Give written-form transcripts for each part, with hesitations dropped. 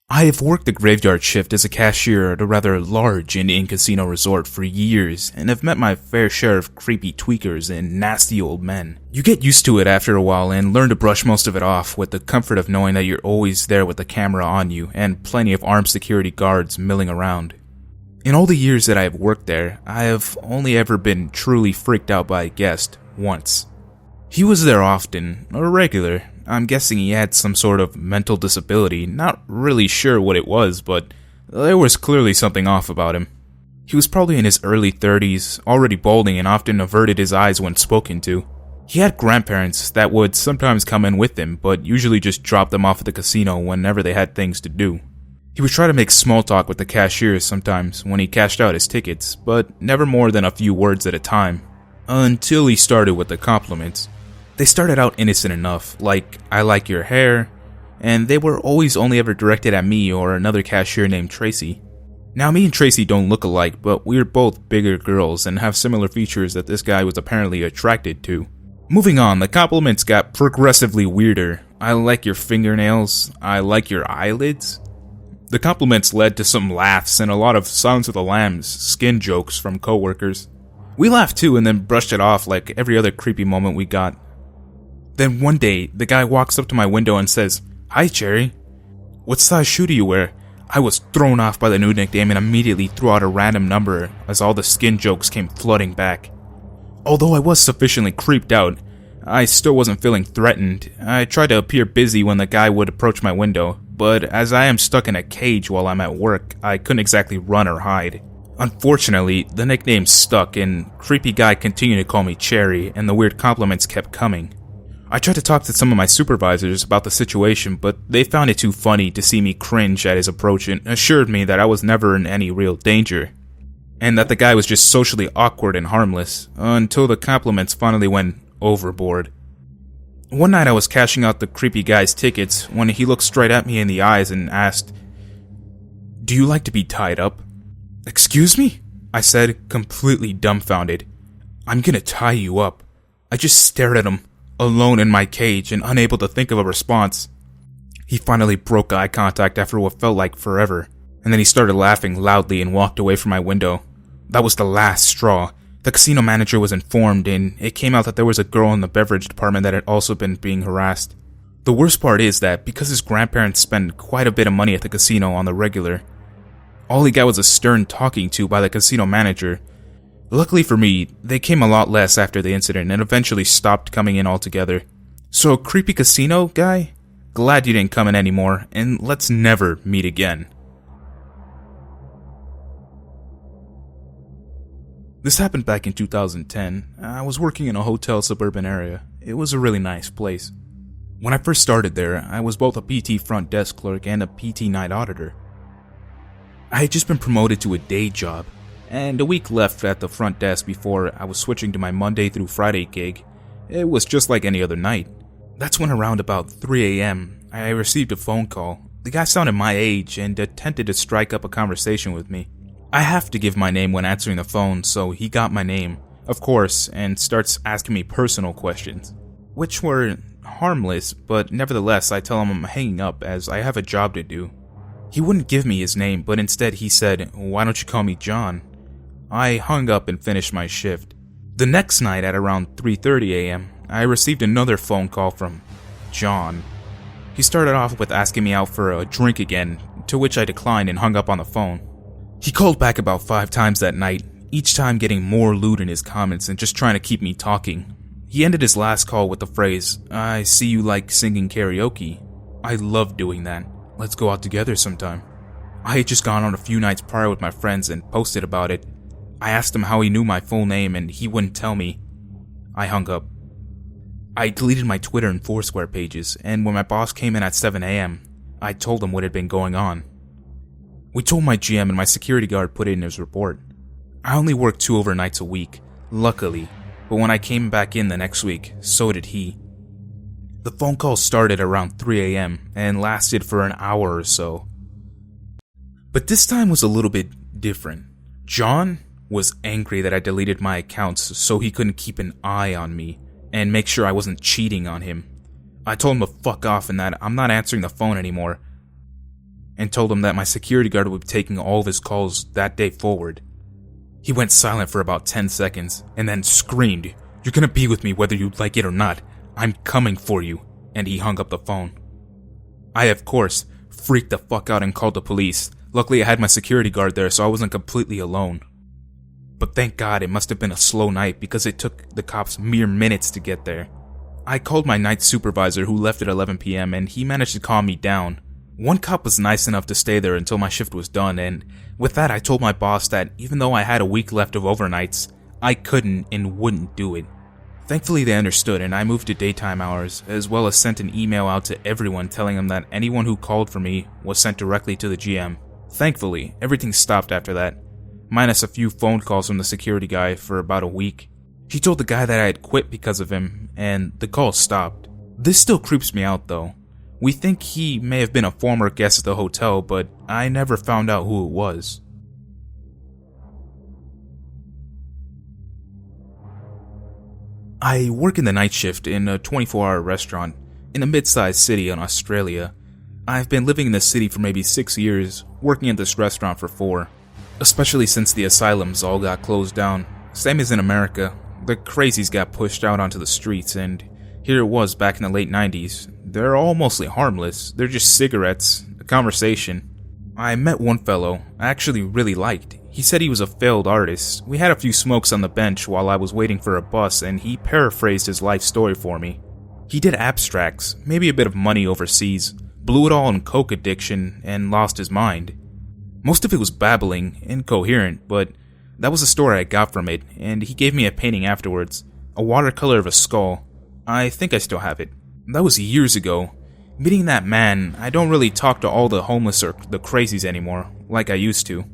I have worked the graveyard shift as a cashier at a rather large Indian casino resort for years and have met my fair share of creepy tweakers and nasty old men. You get used to it after a while and learn to brush most of it off with the comfort of knowing that you're always there with the camera on you and plenty of armed security guards milling around. In all the years that I have worked there, I have only ever been truly freaked out by a guest once. He was there often, a regular. I'm guessing he had some sort of mental disability, not really sure what it was, but there was clearly something off about him. He was probably in his early 30s, already balding and often averted his eyes when spoken to. He had grandparents that would sometimes come in with him, but usually just drop them off at the casino whenever they had things to do. He would try to make small talk with the cashiers sometimes when he cashed out his tickets, but never more than a few words at a time, until he started with the compliments. They started out innocent enough, like, "I like your hair," and they were always only ever directed at me or another cashier named Tracy. Now, me and Tracy don't look alike, but we're both bigger girls and have similar features that this guy was apparently attracted to. Moving on, the compliments got progressively weirder. "I like your fingernails," "I like your eyelids." The compliments led to some laughs and a lot of Silence of the Lambs skin jokes from coworkers. We laughed too and then brushed it off like every other creepy moment we got. Then one day, the guy walks up to my window and says, "Hi, Cherry. What size shoe do you wear?" I was thrown off by the new nickname and immediately threw out a random number as all the skin jokes came flooding back. Although I was sufficiently creeped out, I still wasn't feeling threatened. I tried to appear busy when the guy would approach my window, but as I am stuck in a cage while I'm at work, I couldn't exactly run or hide. Unfortunately, the nickname stuck and creepy guy continued to call me Cherry and the weird compliments kept coming. I tried to talk to some of my supervisors about the situation, but they found it too funny to see me cringe at his approach and assured me that I was never in any real danger, and that the guy was just socially awkward and harmless, until the compliments finally went overboard. One night I was cashing out the creepy guy's tickets when he looked straight at me in the eyes and asked, "Do you like to be tied up?" "Excuse me?" I said, completely dumbfounded. "I'm gonna tie you up." I just stared at him, alone in my cage and unable to think of a response. He finally broke eye contact after what felt like forever, and then he started laughing loudly and walked away from my window. That was the last straw. The casino manager was informed, and it came out that there was a girl in the beverage department that had also been being harassed. The worst part is that because his grandparents spend quite a bit of money at the casino on the regular, all he got was a stern talking to by the casino manager. Luckily for me, they came a lot less after the incident and eventually stopped coming in altogether. So, creepy casino guy? Glad you didn't come in anymore, and let's never meet again. This happened back in 2010. I was working in a hotel suburban area. It was a really nice place. When I first started there, I was both a PT front desk clerk and a PT night auditor. I had just been promoted to a day job, and a week left at the front desk before I was switching to my Monday through Friday gig. It was just like any other night. That's when around about 3 a.m., I received a phone call. The guy sounded my age and attempted to strike up a conversation with me. I have to give my name when answering the phone, so he got my name, of course, and starts asking me personal questions, which were harmless, but nevertheless I tell him I'm hanging up as I have a job to do. He wouldn't give me his name, but instead he said, "Why don't you call me John?" I hung up and finished my shift. The next night at around 3:30 a.m., I received another phone call from John. He started off with asking me out for a drink again, to which I declined and hung up on the phone. He called back about 5 times that night, each time getting more lewd in his comments and just trying to keep me talking. He ended his last call with the phrase, "I see you like singing karaoke. I love doing that. Let's go out together sometime." I had just gone on a few nights prior with my friends and posted about it. I asked him how he knew my full name and he wouldn't tell me. I hung up. I deleted my Twitter and Foursquare pages, and when my boss came in at 7 a.m., I told him what had been going on. We told my GM and my security guard put it in his report. I only worked 2 overnights a week, luckily, but when I came back in the next week, so did he. The phone call started around 3 a.m. and lasted for an hour or so. But this time was a little bit different. John was angry that I deleted my accounts so he couldn't keep an eye on me and make sure I wasn't cheating on him. I told him to fuck off and that I'm not answering the phone anymore. and told him that my security guard would be taking all of his calls that day forward. He went silent for about 10 seconds, and then screamed, "You're gonna be with me whether you like it or not. I'm coming for you," and he hung up the phone. I, of course, freaked the fuck out and called the police. Luckily I had my security guard there, so I wasn't completely alone. But thank God it must have been a slow night because it took the cops mere minutes to get there. I called my night supervisor who left at 11 p.m. and he managed to calm me down. One cop was nice enough to stay there until my shift was done, and with that I told my boss that even though I had a week left of overnights, I couldn't and wouldn't do it. Thankfully they understood and I moved to daytime hours, as well as sent an email out to everyone telling them that anyone who called for me was sent directly to the GM. Thankfully, everything stopped after that, minus a few phone calls from the security guy for about a week. He told the guy that I had quit because of him, and the calls stopped. This still creeps me out though. We think he may have been a former guest at the hotel, but I never found out who it was. I work in the night shift in a 24-hour restaurant in a mid-sized city in Australia. I've been living in this city for maybe 6 years, working at this restaurant for 4. Especially since the asylums all got closed down. Same as in America, the crazies got pushed out onto the streets, and here it was back in the late 90s. They're all mostly harmless, they're just cigarettes, a conversation. I met one fellow I actually really liked. He said he was a failed artist. We had a few smokes on the bench while I was waiting for a bus, and he paraphrased his life story for me. He did abstracts, maybe a bit of money overseas, blew it all on coke addiction, and lost his mind. Most of it was babbling, incoherent, but that was the story I got from it, and he gave me a painting afterwards, a watercolor of a skull. I think I still have it. That was years ago. Meeting that man, I don't really talk to all the homeless or the crazies anymore, like I used to.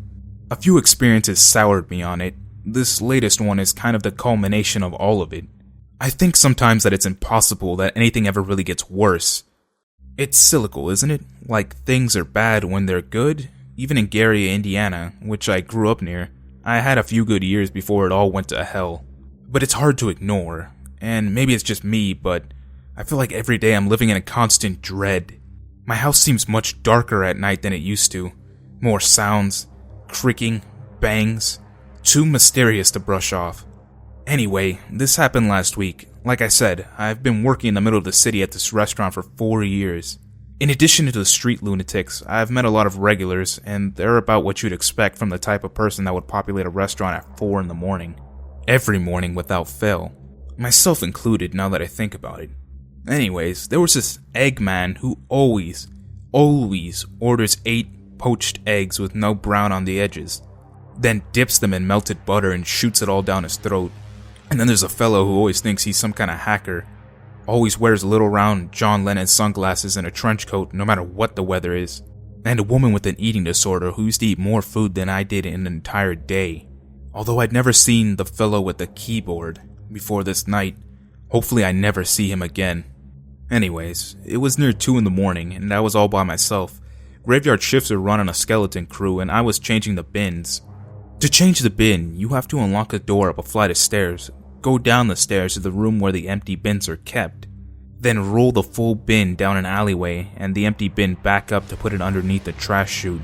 A few experiences soured me on it. This latest one is kind of the culmination of all of it. I think sometimes that it's impossible that anything ever really gets worse. It's cyclical, isn't it? Like things are bad when they're good? Even in Gary, Indiana, which I grew up near, I had a few good years before it all went to hell. But it's hard to ignore, and maybe it's just me, but I feel like every day I'm living in a constant dread. My house seems much darker at night than it used to. More sounds, creaking, bangs, too mysterious to brush off. Anyway, this happened last week. Like I said, I've been working in the middle of the city at this restaurant for 4 years. In addition to the street lunatics, I've met a lot of regulars, and they're about what you'd expect from the type of person that would populate a restaurant at 4 in the morning. Every morning without fail. Myself included, now that I think about it. Anyways, there was this egg man who always orders 8 poached eggs with no brown on the edges, then dips them in melted butter and shoots it all down his throat. And then there's a fellow who always thinks he's some kind of hacker, always wears little round John Lennon sunglasses and a trench coat no matter what the weather is, and a woman with an eating disorder who used to eat more food than I did in an entire day. Although I'd never seen the fellow with the keyboard before this night, hopefully I never see him again. Anyways, it was near 2 in the morning and I was all by myself. Graveyard shifts are run on a skeleton crew and I was changing the bins. To change the bin, you have to unlock the door up a flight of stairs, go down the stairs to the room where the empty bins are kept, then roll the full bin down an alleyway and the empty bin back up to put it underneath the trash chute.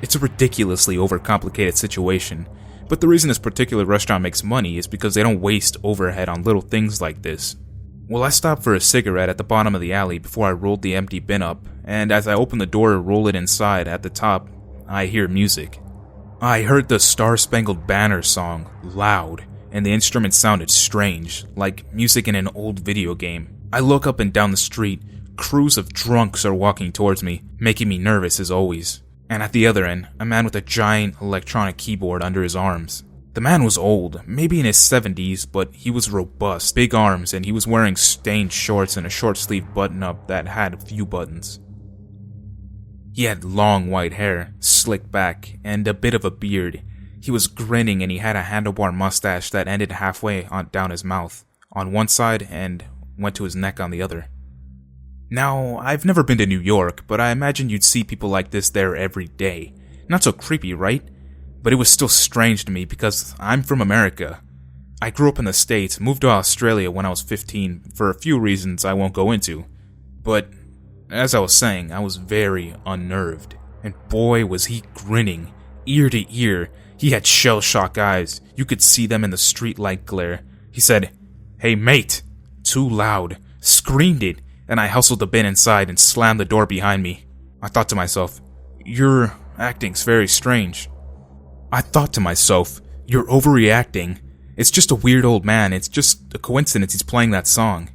It's a ridiculously overcomplicated situation, but the reason this particular restaurant makes money is because they don't waste overhead on little things like this. Well, I stopped for a cigarette at the bottom of the alley before I rolled the empty bin up, and as I opened the door to roll it inside at the top, I hear music. I heard the Star-Spangled Banner song loud, and the instrument sounded strange, like music in an old video game. I look up and down the street. Crews of drunks are walking towards me, making me nervous as always. And at the other end, a man with a giant electronic keyboard under his arms. The man was old, maybe in his 70s, but he was robust, big arms, and he was wearing stained shorts and a short-sleeve button-up that had a few buttons. He had long white hair, slicked back, and a bit of a beard. He was grinning and he had a handlebar mustache that ended halfway down his mouth, on one side, and went to his neck on the other. Now, I've never been to New York, but I imagine you'd see people like this there every day. Not so creepy, right? But it was still strange to me because I'm from America. I grew up in the States, moved to Australia when I was 15 for a few reasons I won't go into. But, as I was saying, I was very unnerved. And boy was he grinning, ear to ear. He had shell-shock eyes. You could see them in the streetlight glare. He said, "Hey mate," too loud, screamed it, and I hustled the bin inside and slammed the door behind me. I thought to myself, "Your acting's very strange." "You're overreacting. It's just a weird old man. It's just a coincidence he's playing that song."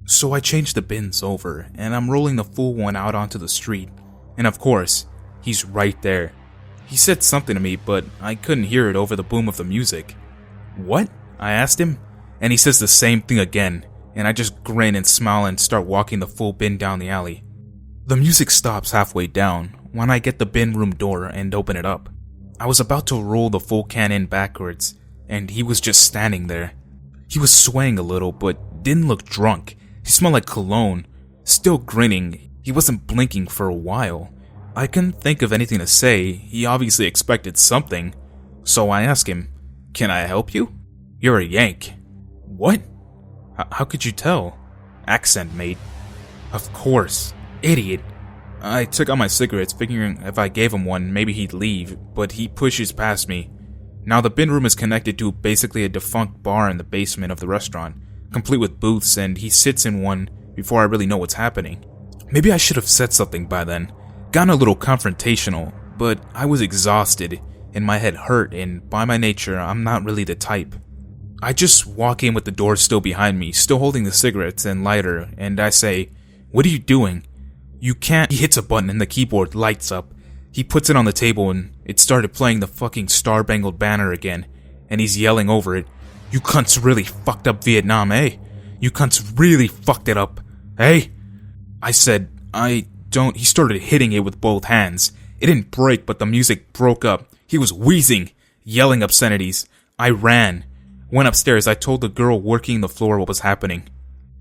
So I changed the bins over, and I'm rolling the full one out onto the street. And of course, he's right there. He said something to me, but I couldn't hear it over the boom of the music. "What?" I asked him, and he says the same thing again, and I just grin and smile and start walking the full bin down the alley. The music stops halfway down when I get the bin room door and open it up. I was about to roll the full can in backwards, and he was just standing there. He was swaying a little, but didn't look drunk. He smelled like cologne. Still grinning. He wasn't blinking for a while. I couldn't think of anything to say. He obviously expected something. So I asked him, "Can I help you? You're a Yank." "What? How could you tell?" "Accent, mate." "Of course. Idiot." I took out my cigarettes, figuring if I gave him one, maybe he'd leave, but he pushes past me. Now the bin room is connected to basically a defunct bar in the basement of the restaurant, complete with booths, and he sits in one before I really know what's happening. Maybe I should have said something by then, gotten a little confrontational, but I was exhausted, and my head hurt, and by my nature, I'm not really the type. I just walk in with the door still behind me, still holding the cigarettes and lighter, and I say, "What are you doing?" "You can't." He hits a button and the keyboard lights up. He puts it on the table and it started playing the fucking Star-Spangled Banner again, and he's yelling over it, "You cunts really fucked up Vietnam, eh? You cunts really fucked it up, eh?" I said, "I don't." He started hitting it with both hands. It didn't break, but the music broke up. He was wheezing, yelling obscenities. I ran. Went upstairs. I told the girl working the floor what was happening,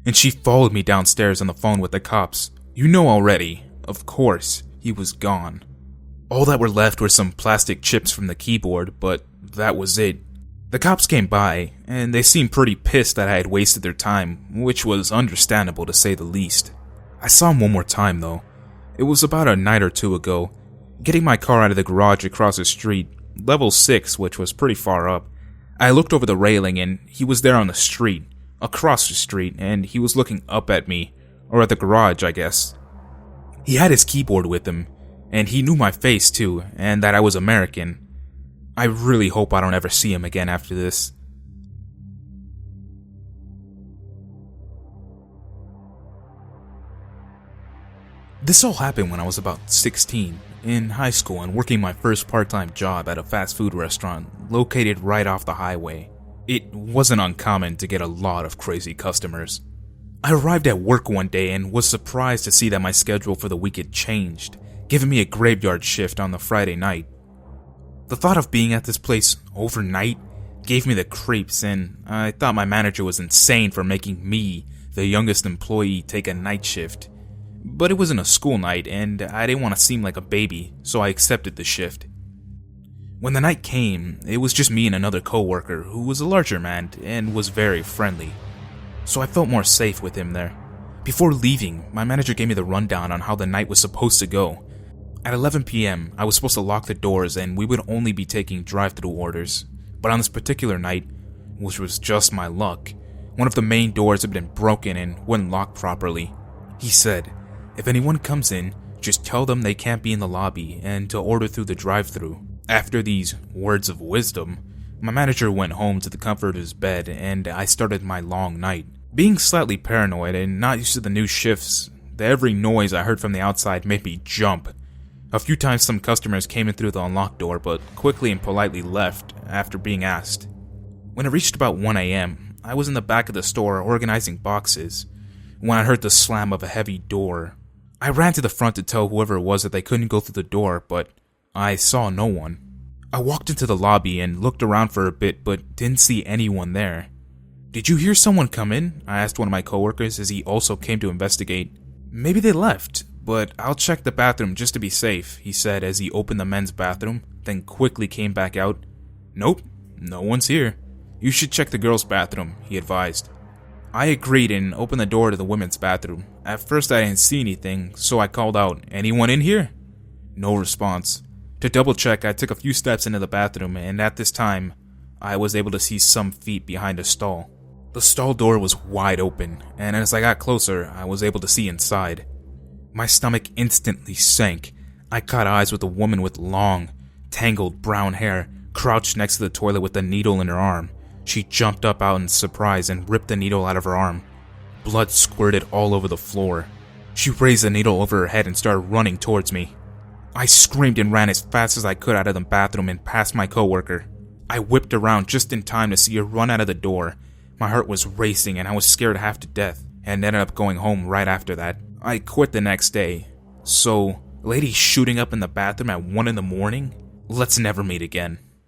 and she followed me downstairs on the phone with the cops. You know already. Of course, he was gone. All that were left were some plastic chips from the keyboard, but that was it. The cops came by, and they seemed pretty pissed that I had wasted their time, which was understandable to say the least. I saw him one more time though. It was about a night or two ago, getting my car out of the garage across the street, level 6, which was pretty far up. I looked over the railing and he was there on the street, across the street, and he was looking up at me, or at the garage, I guess. He had his keyboard with him, and he knew my face too, and that I was American. I really hope I don't ever see him again after this. This all happened when I was about 16, in high school and working my first part-time job at a fast food restaurant located right off the highway. It wasn't uncommon to get a lot of crazy customers. I arrived at work one day and was surprised to see that my schedule for the week had changed, giving me a graveyard shift on the Friday night. The thought of being at this place overnight gave me the creeps, and I thought my manager was insane for making me, the youngest employee, take a night shift. But it wasn't a school night, and I didn't want to seem like a baby, so I accepted the shift. When the night came, it was just me and another coworker who was a larger man and was very friendly, so I felt more safe with him there. Before leaving, my manager gave me the rundown on how the night was supposed to go. At 11 p.m., I was supposed to lock the doors and we would only be taking drive-thru orders. But on this particular night, which was just my luck, one of the main doors had been broken and wouldn't lock properly. He said, if anyone comes in, just tell them they can't be in the lobby and to order through the drive-thru. After these words of wisdom, my manager went home to the comfort of his bed and I started my long night. Being slightly paranoid and not used to the new shifts, every noise I heard from the outside made me jump. A few times some customers came in through the unlocked door but quickly and politely left after being asked. When it reached about 1 a.m., I was in the back of the store organizing boxes when I heard the slam of a heavy door. I ran to the front to tell whoever it was that they couldn't go through the door, but I saw no one. I walked into the lobby and looked around for a bit but didn't see anyone there. Did you hear someone come in? I asked one of my coworkers as he also came to investigate. Maybe they left, but I'll check the bathroom just to be safe, he said as he opened the men's bathroom, then quickly came back out. Nope, no one's here. You should check the girls' bathroom, he advised. I agreed and opened the door to the women's bathroom. At first I didn't see anything, so I called out, anyone in here? No response. To double check, I took a few steps into the bathroom, and at this time, I was able to see some feet behind a stall. The stall door was wide open, and as I got closer, I was able to see inside. My stomach instantly sank. I caught eyes with a woman with long, tangled brown hair, crouched next to the toilet with a needle in her arm. She jumped up out in surprise and ripped the needle out of her arm. Blood squirted all over the floor. She raised the needle over her head and started running towards me. I screamed and ran as fast as I could out of the bathroom and past my coworker. I whipped around just in time to see her run out of the door. My heart was racing and I was scared half to death, and ended up going home right after that. I quit the next day. So, lady shooting up in the bathroom at 1 in the morning? Let's never meet again.